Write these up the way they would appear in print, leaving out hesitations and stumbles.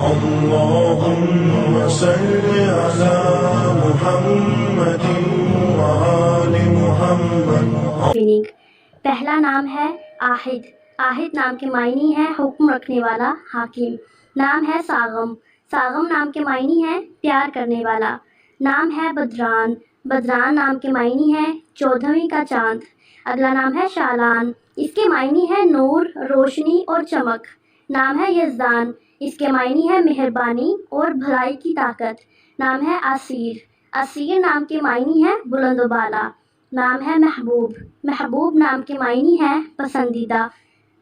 اللهم صل على محمد وآل محمد۔ پہلا نام ہے آہد۔ آہد نام کے معنی ہے حکم رکھنے والا، حاکم۔ نام ہے ساغم۔ ساغم نام کے معنی ہے پیار کرنے والا۔ نام ہے بدران۔ بدران نام کے معنی ہے 14ویں کا چاند۔ اگلا نام ہے شالان۔ اس کے معنی ہے نور، روشنی اور چمک۔ نام ہے یزدان۔ اس کے معنی ہے مہربانی اور بھلائی کی طاقت۔ نام ہے اسیر۔ اسیر نام کے معنی ہے بلند و بالا۔ نام ہے محبوب۔ محبوب نام کے معنی ہے پسندیدہ۔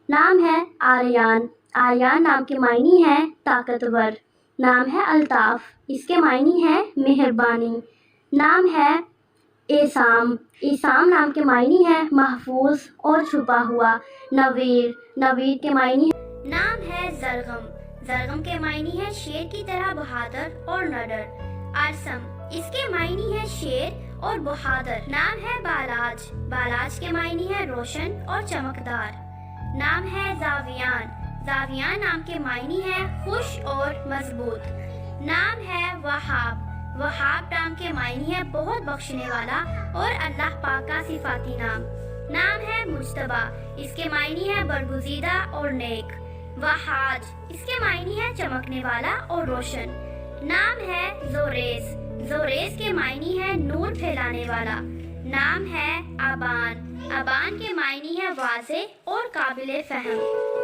نام ہے آریان۔ آریان نام کے معنی ہے طاقتور۔ نام ہے الطاف۔ اس کے معنی ہے مہربانی۔ نام ہے ایسام۔ ایسام نام کے معنی ہے محفوظ اور چھپا ہوا۔ نویر۔ نویر کے معنی ہے نام ہے زرغم۔ زرغم کے معنی ہے شیر کی طرح بہادر اور نڈر۔ ارسم۔ اس کے معنی ہے شیر اور بہادر۔ نام ہے بالاج۔ بالاج کے معنی ہے روشن اور چمکدار۔ نام ہے زاویان۔ زاویان نام کے معنی ہے خوش اور مضبوط۔ نام ہے وہاب۔ وہاب نام کے معنی ہے بہت بخشنے والا اور اللہ پاک کا صفاتی نام۔ نام ہے مجتبیٰ۔ اس کے معنی ہے برگزیدہ اور نیک۔ وہاج۔ اس کے معنی ہے چمکنے والا اور روشن۔ نام ہے زوریز۔ زوریز کے معنی ہے نور پھیلانے والا۔ نام ہے ابان۔ ابان کے معنی ہے واضح اور قابل فہم۔